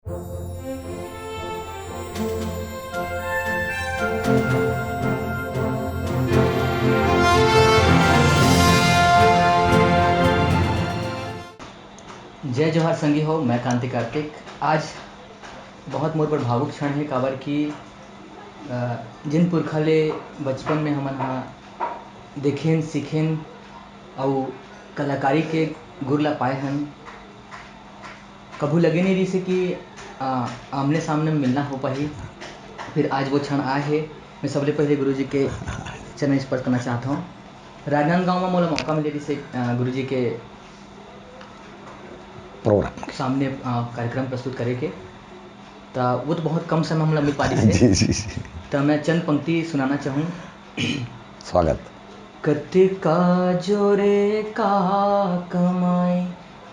जय जोहार संगी हो, मैं कांति कार्तिक। आज बहुत मोर पर भावुक क्षण है काबर की जिन पुरखा ले बचपन में हमन हा देखेन सीखेन और कलाकारी के गुर ला पाए हन, कभू लगे नहीं रही से कि आमने सामने मिलना हो पाही। फिर आज वो क्षण आए है। मैं सबले पहले गुरुजी के चरण स्पर्श करना चाहता हूँ। राजनांदगांव में मोला मौका मिले से गुरुजी के प्रोग्राम सामने कार्यक्रम प्रस्तुत करे के, तो वो तो बहुत कम समय हमला मिल पारी जी से। जी तो मैं चंद पंक्ति सुनाना चाहूँ। स्वागत। कतिका जोरे का कमाई,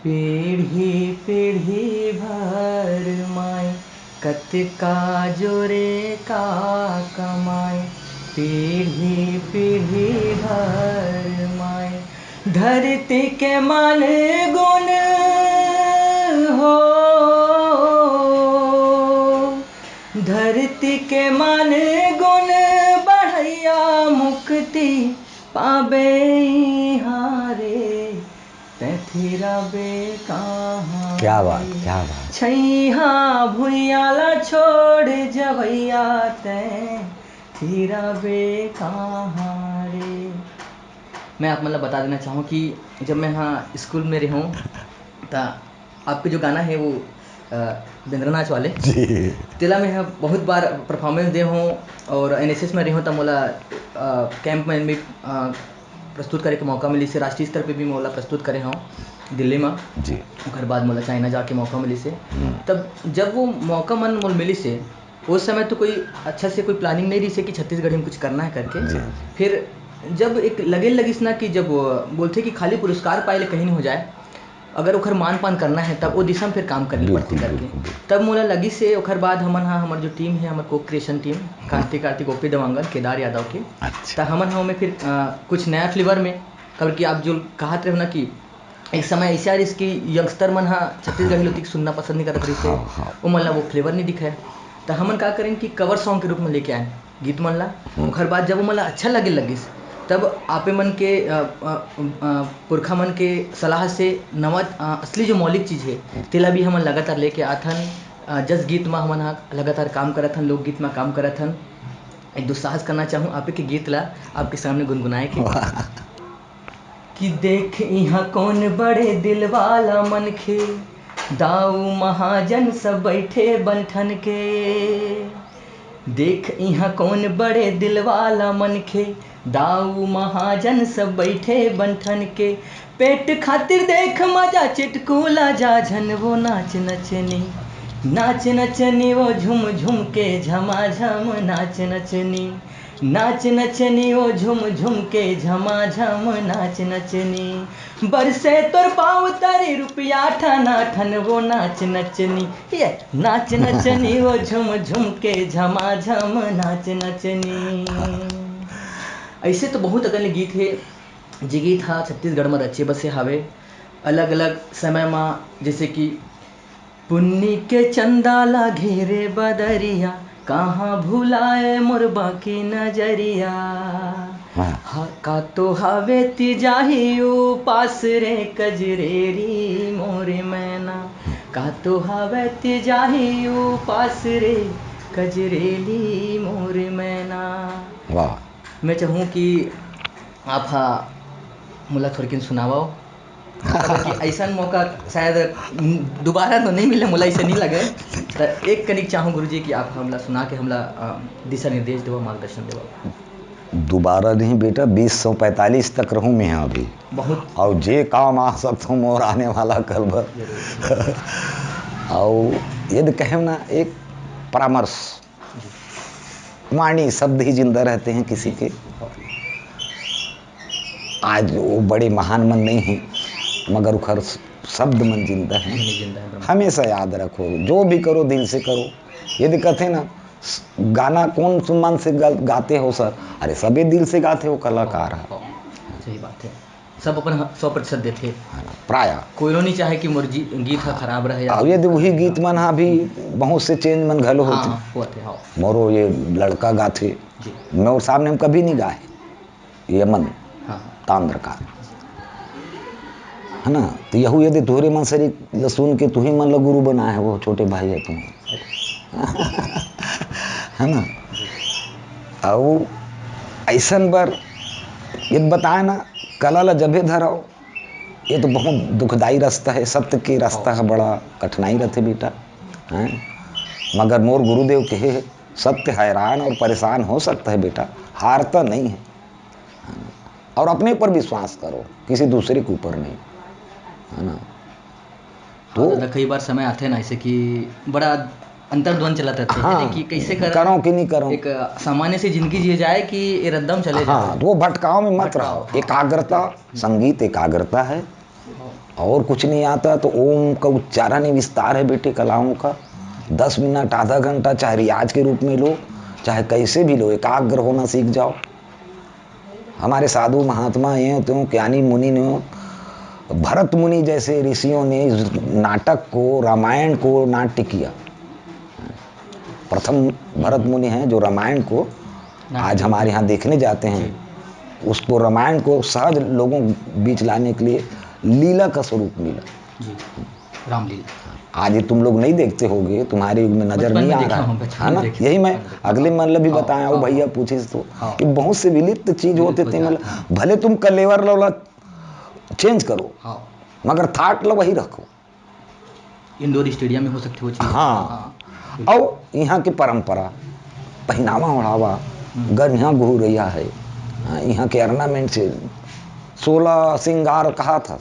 पीढ़ी पीढ़ी भर माई। कतिका जोरे का कमाई, पीढ़ी पीढ़ी भर माई। धरती के मान गुण हो, धरती के मान गुण बढ़ैया मुक्ति पाबे हारे। तैथिरा बे कहाँ क्या बात, क्या बात। छैहा भुइयाला छोड़ जवैया तैथिरा बे कहाँ रे। मैं आप मतलब बता देना चाहूँ कि जब मैं यहाँ स्कूल में रहूँ तो आपके जो गाना है वो बेंद्रनाच वाले जी तेला में बहुत बार परफॉर्मेंस दे हूँ। और एनएसएस में रहूँ तो मोला कैंप में भी प्रस्तुत करे के मौका मिली से। राष्ट्रीय स्तर पे भी मोला प्रस्तुत करे हूँ दिल्ली में जी। ओकर बाद मोला चाइना जाके मौका मिली से। तब जब वो मौका मन मोल मिली से, उस समय तो कोई अच्छा से कोई प्लानिंग नहीं रही से कि छत्तीसगढ़ में कुछ करना है करके जी। फिर जब एक लगिस ना कि जब बोलते कि खाली पुरस्कार पाए ले कहीं नहीं हो जाए, अगर ओखर मान पान करना है तब वो दिशा में फिर काम करनी पड़ती करके। तब मोला लगी से ओखर बाद हमन हाँ हमार जो टीम है, हमार को क्रिएशन टीम कार्तिक गोपी देवांगन केदार यादव के, अच्छा। तो हमन हाँ में फिर कुछ नया फ्लेवर में कल कि आप जो कहा थे ना कि एक समय ऐसा है इसकी यंगस्टर मन हाँ छत्तीसगढ़ी लोग सुनना पसंद नहीं करत रही से, वो मन ला वो फ्लेवर नहीं दिखा है। तो हमन का करें कि कवर सॉन्ग के रूप में लेके आए गीत मन ला। ओखर बाद जब वो मन ला अच्छा लगे लगिस, तब आपे मन के पुरखा मन के सलाह से नवा असली जो मौलिक चीज़ है तेला भी हमन लगातार लेके आथन। जस गीत में हमन हाँ लगातार काम करत हन, लोकगीत में काम करत हन। एक दुस्साहस करना चाहूँ आपे के गीत ला आपके सामने गुनगुनाए के कि देख यहाँ कौन बड़े दिल वाला मनखे, दाऊ महाजन सब बैठे बंठन के। देख यहाँ कौन बड़े दिल वाला मनखे, दाऊ महाजन सब बैठे बंठन के। पेट खातिर देख मजा चिटकूला जाझन, वो नाच नचनी नाच नचनी, वो झुम झुम के झमाझम नाच नचनी। नाच नचनी वो झुम झुम के झमाझम नाच नचनी। बरसे तोर पाँव तारी रुपया ठना ठन, वो नाच नचनी। ये नाच नचनी वो झुम झुम के झमाझम नाच नचनी। ऐसे तो बहुत अगले गीत है जी। गीत हाँ छत्तीसगढ़ में रचे बसे हावे अलग अलग समय में, जैसे कि पुन्नी के चंदा ला घेरे बदरिया, कहाँ भुलाए मोर बाकी नजरिया। का तो हवे तिजाही पास रे कजरेरी मोरे मैना, का तो हवे तिजाही पास रे कजरेली मोरे मैना। वाह। मैं चाहूँ कि आप हाँ मुला थोड़किन सुनावाओ कि ऐसा मौका शायद दोबारा तो नहीं मिले, मुला ऐसे नहीं लगे। तो एक कनिक चाहूँ गुरुजी कि आप हमला सुना के हमला दिशा निर्देश देवो, मार्गदर्शन देवो। दोबारा नहीं बेटा, 2045 तक रहूँ मैं यहाँ अभी बहुत। और जे काम आ सकता हूँ और आने वाला कल भर। और यदि कहें ना एक परामर्श, वाणी शब्द ही जिंदा रहते हैं किसी के। आज वो बड़े महान मन नहीं है मगर उखर शब्द मन जिंदा है। हमेशा याद रखो, जो भी करो दिल से करो। यदि कहते ना गाना कौन मन से गाते हो सर, अरे सभी दिल से गाते हो कलाकार। सही बात है। सब अपन 100% देते। है ना, प्राय कोई नहीं चाहे कि मोर गीत ह खराब रहे। अब यदि वही गीत मन हा भी बहुत से चेंज मन घलो होते। हाँ होते। हाँ मोरो ये लड़का गाथे, जी। मोर सामने हम कभी नहीं गाए ये मन हाँ तांद्र का, है ना। तो यहू यदि तोहरे मन सरी सुन के तू ही मन ला गुरु बना है, वो छोटे भाई है तुम है ना। और ऐसन बर ये बताए ना, कला ला जबे धराओ, ये तो बहुत दुखदाई रास्ता है, सत्य के रास्ता है, बड़ा कठिनाई रहते बेटा हैं। मगर मोर गुरुदेव कहे है, सत्य हैरान और परेशान हो सकता है बेटा, हारता नहीं है। और अपने पर विश्वास करो, किसी दूसरे के ऊपर नहीं, है ना। तो दादा कई बार समय आते ना ऐसे कि बड़ा अंतर्द्वंद चला रहता है। हाँ, कि कैसे करो कि नहीं करो, एक सामान्य से जिंदगी जिए जाए कि ये रद्दम चले जाए। हाँ, तो वो भटकाव में मत रहो। हाँ। एकाग्रता, संगीत एकाग्रता है और कुछ नहीं आता। तो ओम का उच्चारण ही विस्तार है बेटे कलाओं का। 10 मिनट आधा घंटा चाहे रियाज के रूप में लो, चाहे कैसे भी लो, एकाग्र होना सीख जाओ। हमारे साधु महात्मा ये त्यों ज्ञानी मुनि ने, भरत मुनि जैसे ऋषियों ने नाटक को, रामायण को नाट्य किया। प्रथम भरत मुनि हैं जो रामायण को आज हमारे यहाँ देखने जाते हैं। उसको रामायण को सहज लोगों बीच लाने के लिए लीला का स्वरूप मिला जी, रामलीला। आज ये तुम लोग नहीं देखते होगे, तुम्हारे युग में नजर नहीं आ रहा है ना। यही मैं अगले मतलब भी बताया हूँ भैया पूछे तो कि बहुत से विलिप्त चीज होते थे। मतलब भले तुम कलेवर लोला चेंज करो, मगर थाट लो वही रखो। इंडोर स्टेडियम में हो सकती वो चीज। हाँ, और यहाँ की परंपरा, पहनावा ओढ़ावा, गर यहाँ घूर रहा है, यहाँ के ऑर्नामेंट से 16 श्रृंगार कहा था,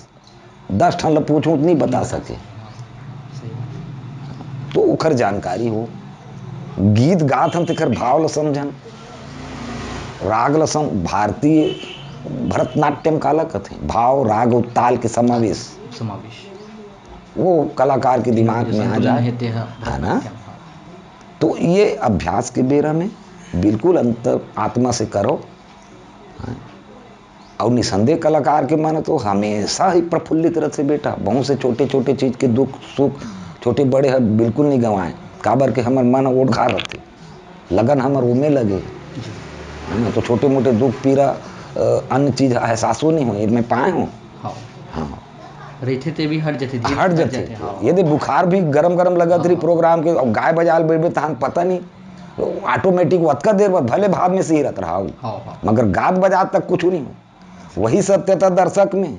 10 ठन पूछूं नहीं बता सके। तो उखर जानकारी हो, गीत गात हम तेखर भाव ल समझन, राग ल सम। भारतीय भरतनाट्यम काला कथे, भाव राग और ताल के समावेश वो कलाकार के दिमाग में आ जाए, है ना। तो ये अभ्यास के बेरा में बिल्कुल अंतर आत्मा से करो। और निसंदेह कलाकार के मन तो हमेशा ही प्रफुल्लित रहते बेटा। बहुत से छोटे छोटे चीज के दुख सुख छोटे बड़े है बिल्कुल नहीं गंवाए, काबर के हमर मन ओढ़ा रहते, लगन हमर उमे लगे, है ना। तो छोटे मोटे दुख पीड़ा अन्य चीज एहसासो नहीं हो, मैं पाए हूँ। हाँ, रहते ते भी हट जाते, हट जाते। यदि बुखार भी गरम गरम लगत रही प्रोग्राम के, और गाय बजाल बैठे तो हम पता नहीं, ऑटोमेटिक वतका देर बाद भले भाव में से ही रहता रहा, मगर गात बजात तक कुछ नहीं हो। वही सत्यता दर्शक में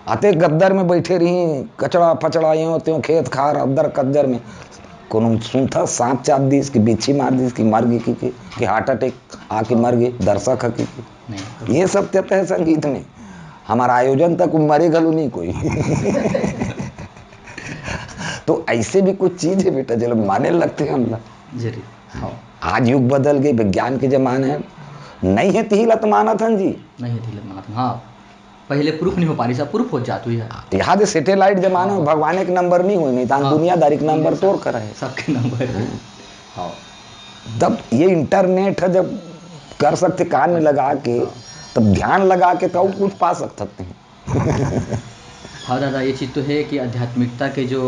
आते गद्दर में बैठे रही, कचड़ा फचड़ा यो त्यों खेत खार अद्दर कद्दर में कोनो सुनता सांप चाप दी, इसकी बिच्छी मार दी, इसकी मर गई कि हार्ट अटैक आके मर गए दर्शक हकी। ये सत्यता है संगीत में। हमारा आयोजन तक मरे गलू नहीं कोई तो ऐसे भी कुछ चीज है बेटा जो माने लगते हैं हम लोग। आज युग बदल गए, विज्ञान के जमाने है, नहीं है तिहिलत मानत हन जी, नहीं है तिहिलत मानत। हाँ, पहले प्रूफ नहीं हो पा रही, सब प्रूफ हो जाती है। यहाँ से सैटेलाइट जमाना में भगवान के नंबर नहीं हुई, नहीं तो दुनियादारी के नंबर तोड़ कर है, सबके नंबर है। तब ये इंटरनेट है, जब कर सकते कान में लगा के, तब ध्यान लगा के तो कुछ पा सकते हैं। हाँ दादा, ये चीज़ तो है कि आध्यात्मिकता के जो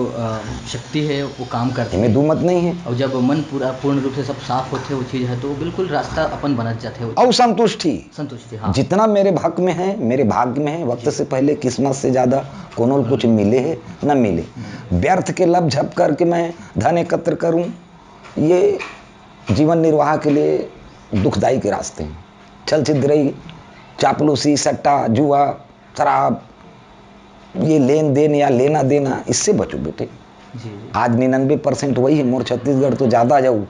शक्ति है वो काम करती है, में दुमत नहीं है। और जब मन पूर्ण रूप से सब साफ होते वो चीज़ है तो बिल्कुल रास्ता अपन बनत जाते हैं। और संतुष्टि हाँ। जितना मेरे भाग में है, मेरे भाग्य में है, वक्त से पहले किस्मत से ज़्यादा कोनो कुछ मिले है न मिले, व्यर्थ के लब झप करके मैं धन एकत्र करूं, ये जीवन निर्वाह के लिए दुखदाई के रास्ते हैं। छल छिद्रई, चापलूसी, सट्टा, जुआ, शराब, ये लेन देन या लेना देना, इससे बचो बेटे। आज 99% वही है। मोर छत्तीसगढ़ तो ज़्यादा जाऊँ,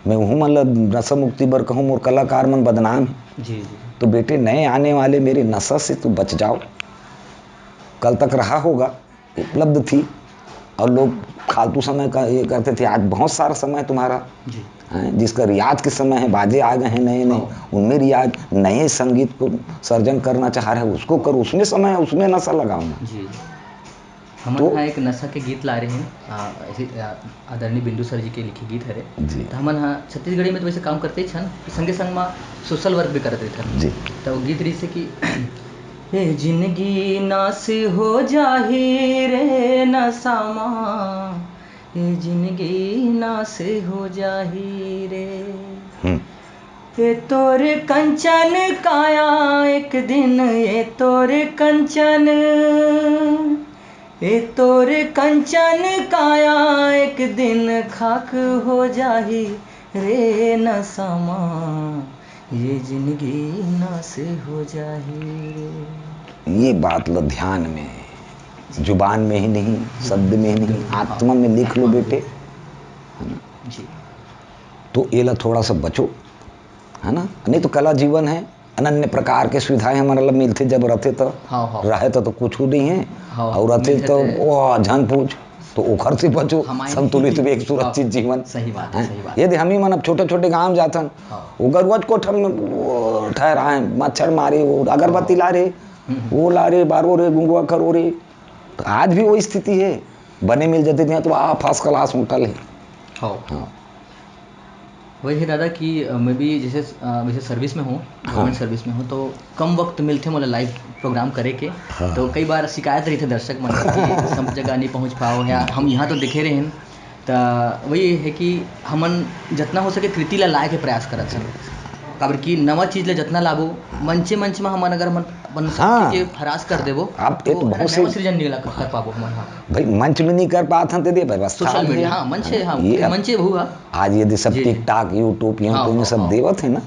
मैं वहूँ मतलब नशा मुक्ति बर कहूँ, मोर कलाकार मन बदनाम है। तो बेटे नए आने वाले मेरे नशा से तो बच जाओ। कल तक रहा होगा, उपलब्ध थी और लोग फालतू समय का ये करते थे। आज बहुत सारा समय तुम्हारा है, जिसका रियाज के समय है, बाजे आ गए हैं नए नए, उनमें रियाज, नए संगीत को सर्जन करना चाह रहे हैं, उसको करो, उसमें समय है, उसमें नशा लगाओ। हम तो यहाँ एक नशा के गीत ला रहे हैं, ऐसे आदरणीय बिंदु सर जी के लिखे गीत हरे जी तो हमन हाँ छत्तीसगढ़ी में तो वैसे काम करते ही छन, संगे संग में सोशल वर्क भी करते थे। जी तो गीत रही से कि हे जिंदगी नास हो जाही रे नसामा, ये जिंदगी नास हो जाही रे, हम्म, ये तोर कंचन काया एक दिन, ये तोर कंचन, ये तोर कंचन काया एक दिन खाक हो जाही रे नसामा, ये जिंदगी नास हो जाही रे। ये बात लो ध्यान में, जुबान में ही नहीं, शब्द में ही नहीं, आत्मा में लिख लो बेटे, है ना। जी तो ये ला थोड़ा सा बचो, है ना। नहीं तो कला जीवन है, अनन्य प्रकार के सुविधाएं हमारे लब मिलते जब रहते तो हाँ रहे तो कुछ नहीं है, हाँ, और रहते मिलते तो थे। वो झन पूछ, तो ओखर से बचो, हमारी- संतुलित भी एक सुरक्षित जीवन। सही बात है, सही बात। यदि हम ही मन अब छोटे छोटे गांव जातन, हाँ। वो गरवज कोठर में वो ठहराए, मच्छर मारे, वो अगरबत्ती ला रहे, वो ला रहे, बारो रे, गुंगवा करो रे। तो आज भी वही स्थिति है, बने मिल जाते थे तो फर्स्ट क्लास होटल है। हाँ हाँ वही है दादा कि मैं भी जैसे वैसे सर्विस में हूँ, गवर्नमेंट सर्विस में हूँ, तो कम वक्त मिलते मोला लाइव प्रोग्राम करे के। हाँ। तो कई बार शिकायत रही थे दर्शक मन कि सब जगह नहीं पहुँच पाओ, या हम यहाँ तो दिखे रहे हैं। तो वही है कि हमन जितना हो सके कृति ला लाए के प्रयास करत हन, काबर कि नवा चीज़ ले जितना लाबो मंचे मंच में हमन अगर मन अपन हाँ। के हरास कर देबो आप ये तो बहुत से- नवा सृजन नहीं कर पाबो हमन। हाँ भाई मंच में नहीं कर पाते थे, दे व्यवस्था सोशल भी मीडिया, है। हाँ मंचे, हाँ ये अब- मंचे हुआ। आज यदि सब जी, जी। टिकटॉक यूट्यूब यहाँ हाँ, तो हाँ, सब हाँ। देवत है ना,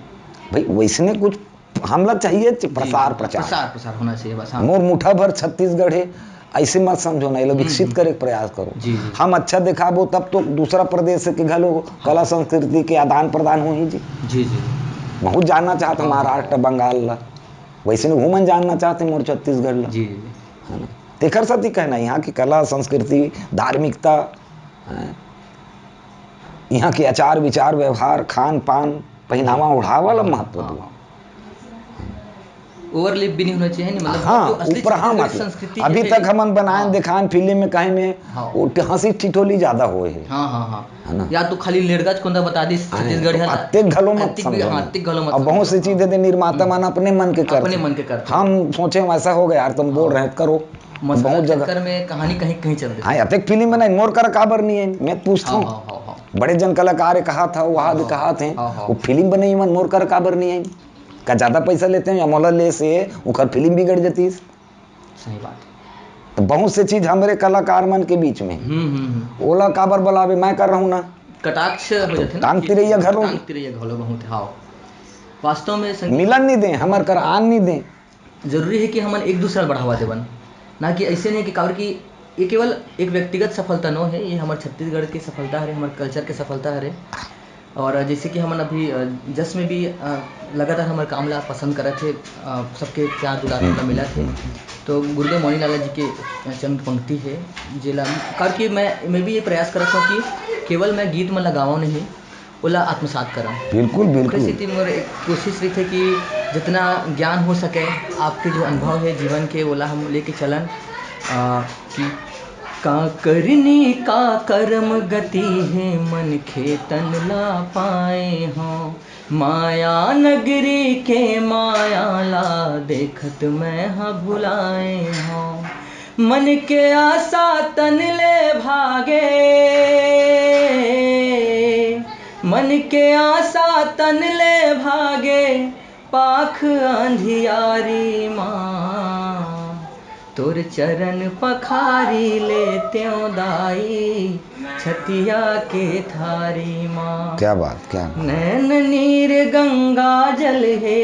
भाई वैसने कुछ हमला चाहिए प्रसार प्रचार प्रसार होना चाहिए बस। हाँ मोर मुठा भर छत्तीसगढ़ है, ऐसे मत समझो ना, ये लोग विकसित करे के प्रयास करो। जी, जी। हम अच्छा दिखाबो तब तो दूसरा प्रदेश के घलो कला संस्कृति के आदान प्रदान हो ही जी। जी जी बहुत जानना चाहते महाराष्ट्र बंगाल ला, वैसे नहीं घूमन जानना चाहते मोर छत्तीसगढ़ ला, जी जी है ना। तेखर साथी कहना यहाँ की कला संस्कृति धार्मिकता, हैं, यहाँ के आचार विचार व्यवहार खान पान पहनावा ओढ़ावा ला महत्व दो। ओवरलिप भी नहीं होना चाहिए, नहीं मतलब हाँ जो असली ऊपर हाँ छत्तीसगढ़ी मतलब संस्कृति अभी है, तक हमन बनाए हाँ। दिखान फिल्म में कहीं में हाँ। वो हंसी ठिठोली ज्यादा होए है। हाँ हाँ हाँ है ना। या तो खाली लेड़गज कोंदा बता दी छत्तीसगढ़ है, अत्यधिक घलो मत अत्यधिक भी- समझो हाँ, ना। अत्यधिक घलो मत अब बहुत सी समझो। चीजें थे निर्माता मन अपने मन के करते अपने मन के करते। हम सोचे ऐसा हो गया यार, तुम बोल रहे करो, मसाला बहुत जगह चक्कर में कहानी कहीं कहीं चल रही हाँ अत्यधिक फिल्म बनाई मोर कर काबर नहीं है, मैं पूछता हाँ हूँ। हाँ हाँ हाँ बड़े जन कलाकार कहा था वहाँ भी हाँ, कहा थे, हाँ, हाँ। वो फिल्म बनाई मन मोर कर काबर नहीं आई, का ज्यादा पैसा लेते हैं या मोला ले से उखर फिल्म बिगड़ जाती। सही बात है। तो बहुत से चीज हमारे कलाकार मन के बीच में ओला काबर बुलावे, मैं कर रहा हूँ ना, कटाक्ष हो जाते ना, टांग तिरैया घरों टांग तिरैया घरों बहुत। हाँ वास्तव में मिलन नहीं दे हमार कर आन नहीं दे। जरूरी है कि हम एक दूसरा बढ़ावा देवन, ना कि ऐसे नहीं कि काबर की ये केवल एक व्यक्तिगत सफलता न है, ये हमारे छत्तीसगढ़ की सफलता है, हमारे कल्चर की सफलता है। और जैसे कि हम अभी जस में भी लगातार हमारे काम ला पसंद करे थे, सबके प्यार दुलार मिला थे। तो गुरुदेव मौनी लाला जी के चंद पंक्ति है जिला करके मैं भी ये प्रयास करता हूँ कि केवल मैं गीत में लगावा नहीं, ओला आत्मसात करा। बिल्कुल बिल्कुल स्थिति में एक कोशिश रही थी कि जितना ज्ञान हो सके आपके जो अनुभव है जीवन के, ओला हम लेके चलन कि का करनी का कर्म गति है मन खेतन ला पाए हों, माया नगरी के माया ला देखत मैं हाँ भुलाए हों, मन के आशा तन ले भागे, मन के आशा तन ले भागे, पाख अंधियारी माँ, तोर चरण पखारी ले त्यों दाई, छतिया के थारी माँ। क्या बात, क्या नैन नीर गंगा जल है,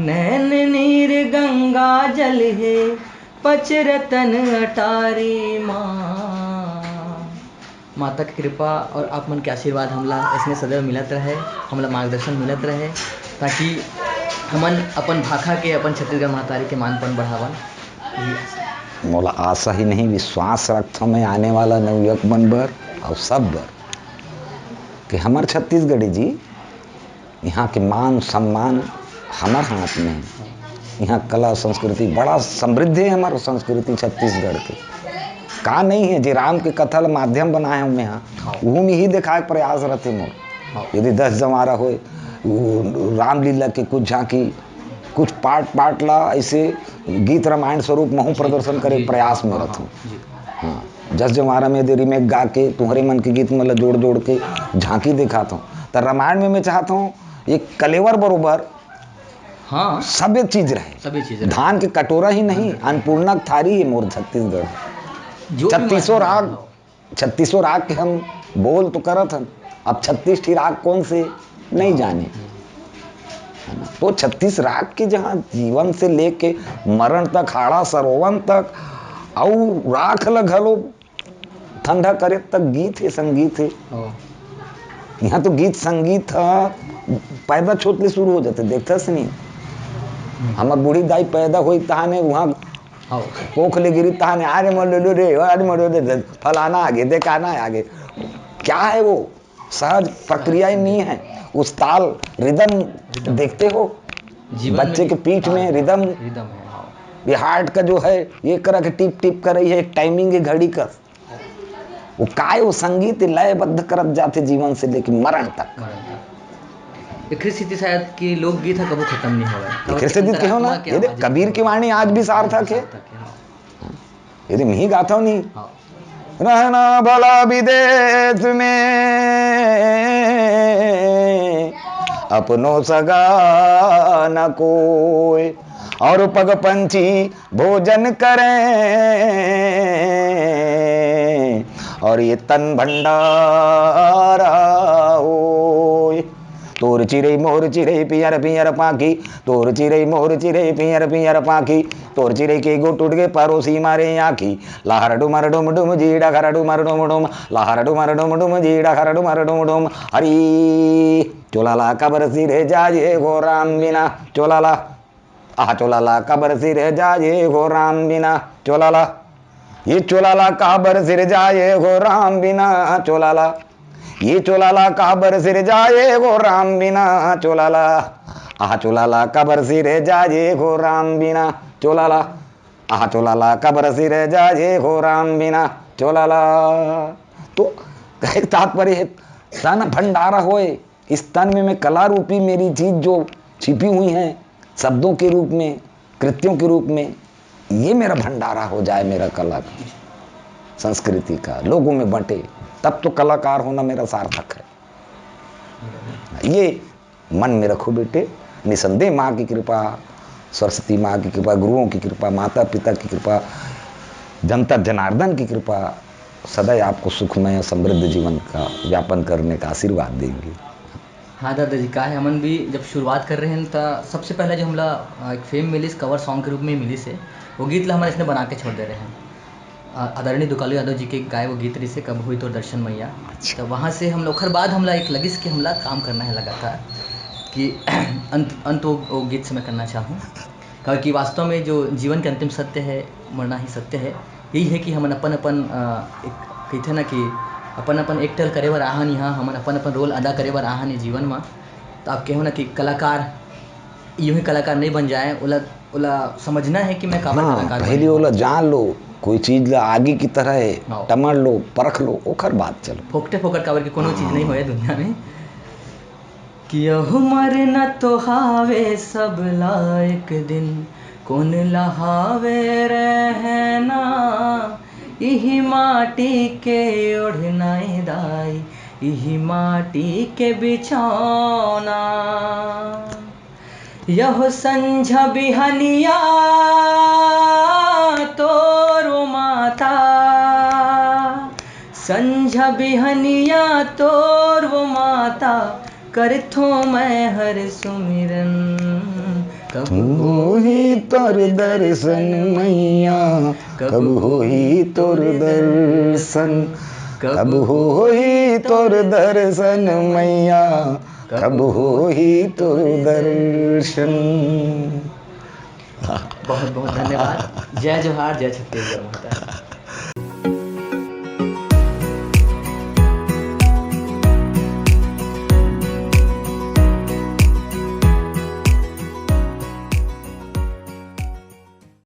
नैन नीर गंगा जल है, पचरतन अटारी माँ। माता की कृपा और आप मन के आशीर्वाद हमला इसमें सदैव मिलत रहे, हमला मार्गदर्शन मिलत रहे, ताकि हमन अपन भाषा के अपन छत्तीसगढ़ महतारी के मानपन बढ़ावन। मोला आशा ही नहीं विश्वास रखता मैं आने वाला नवयुवक मन बर और सब बर कि हमार छत्तीसगढ़ी जी यहाँ के मान सम्मान हमार हाथ में है। यहाँ कला संस्कृति बड़ा समृद्ध है। हमारा संस्कृति छत्तीसगढ़ के का नहीं है, जे राम के कथल माध्यम बनाए हम यहाँ वो में ही दिखाए प्रयास रहते मोर। यदि 10 जमारा हो रामलीला के कुछ झांकी कुछ पाठ ला ऐसे गीत रामायण स्वरूप महू प्रदर्शन करे प्रयास में रहता हूँ। हाँ 10 जमारा में यदि रिमेक गा के तुम्हारे मन के गीत मतलब जोड़ के झांकी दिखाता हूँ, तो रामायण में मैं चाहता हूँ एक कलेवर बरोबर हाँ सब चीज रहे, धान के कटोरा ही नहीं अन्नपूर्णा थारी है मोर छत्तीसगढ़। 3600 राग के हम बोल तो करत हम, अब 36 ठी राग कौन से नहीं जाने। तो 36 राग के जहाँ जीवन से लेके मरण तक हाड़ा सरोवन तक और राख लगलो ठंडा करे तक गीत है संगीत है। यहाँ तो गीत संगीत पैदा छोटले शुरू हो जाते, देखता से नहीं। हमार बूढ़ी दाई पैदा हुई तहाने वहाँ कोख ले गिरी तहाने आरे मरो रे फलाना आगे देखाना आगे। क्या है वो सहज प्रक्रिया ही नहीं है। उस ताल रिदम देखते हो बच्चे के पीठ में रिदम है। ये हार्ट का जो है ये करा के टिप टिप कर रही है, एक टाइमिंग है घड़ी का। वो काय वो संगीत लयबद्ध करत जाते जीवन से लेकर मरण तक। एक स्थिति शायद कि लोकगीत है कभी खत्म नहीं होगा। एक स्थिति क्यों ना, ये कबीर की वाणी आज भी सार्थक है। यदि मैं ही गाता हूँ नहीं रहना भला विदेश में अपनों सगा न कोई, और पग पंछी भोजन करें और ये तन भंडारा होय। तोर चिरे मोर चिरे पियर पियर पाखी, तोर चिरे मोर चिरे पियर पियर पाखी, तोर चिरे के गो टूट गए परोसी मारे आखी। लाहर डुमर डुम डुम जीड़ा खर डुमर डुम डुम, लाहर डुमर डुम डुम जीड़ा खर डुमर डुम डुम। हरी चोलाला कबर सिरे जाजे गो राम बिना चोलाला, आह चोलाला कबर सिरे जाजे गो राम बिना चोलाला। ये चोलाला काबर सिर जाए गो राम बिना चोलाला, ये चोलाला काबर सिर जाए गो राम बिना चोलाला। आह चोलाला कबर सिर जाए गो राम बिना चोलाला, आह चोलाला कबर सिर जाए गो राम बिना चोलाला। तो तात्पर्य है तन भंडारा होए, इस तन में मैं कला रूपी मेरी चीज जो छिपी हुई है शब्दों के रूप में कृत्यों के रूप में, ये मेरा भंडारा हो जाए, मेरा कला का संस्कृति का लोगों में बंटे, तब तो कलाकार होना मेरा सार्थक है। ये मन में रखो बेटे, निसंदेह माँ की कृपा, सरस्वती माँ की कृपा, गुरुओं की कृपा, माता पिता की कृपा, जनता जनार्दन की कृपा सदैव आपको सुखमय समृद्ध जीवन का व्यापन करने का आशीर्वाद देंगे। हाँ दादाजी का है, हमन भी जब शुरुआत कर रहे हैं तो सबसे पहले जो हमला एक फेम मिली कवर सॉन्ग के रूप में मिली से वो गीत ला हमारे इसने बना के छोड़ दे रहे हैं। आदरणीय दुकालू यादव जी के गाए वो गीत रही से कब हुई तो दर्शन मैया। तो वहाँ से हम लोग हर बाद हमला एक लगिस के हमला काम करना है लगातार कि अंत वो गीत से मैं करना चाहूँ, क्योंकि वास्तव में जो जीवन के अंतिम सत्य है, मरना ही सत्य है। यही है कि हम अपन कहते ना कि अपन एक्टर करे बर आहन यहाँ, हम अपन रोल अदा करे बर आहन है जीवन में। तो आप कहो ना कि कलाकार यूँ ही कलाकार नहीं बन जाए, ओला समझना है कि मैं काबर कलाकार पहले ओला जान लो, कोई चीज ला आगे की तरह है टमड़ लो परख लो, ओखर बात चलो। फोकटे फोकट काबर की कोनो चीज नहीं होए दुनिया में कि यहु मरना तो हावे सब ला एक दिन, कौन लहावे रहना इही माटी के ओढ़ना दाई, इही माटी के बिछौना। यह संझा बिहनिया तोरो माता, संझा बिहनिया तोरो माता, करथो मैं हर सुमिरन, कब होई तोर दर्शन मैया, कब होई तोर दर्शन, कब होई तोर दर्शन मैया, कब होई तोर दर्शन। बहुत बहुत धन्यवाद। जय जोहार, जय छत्तीसगढ़ माता।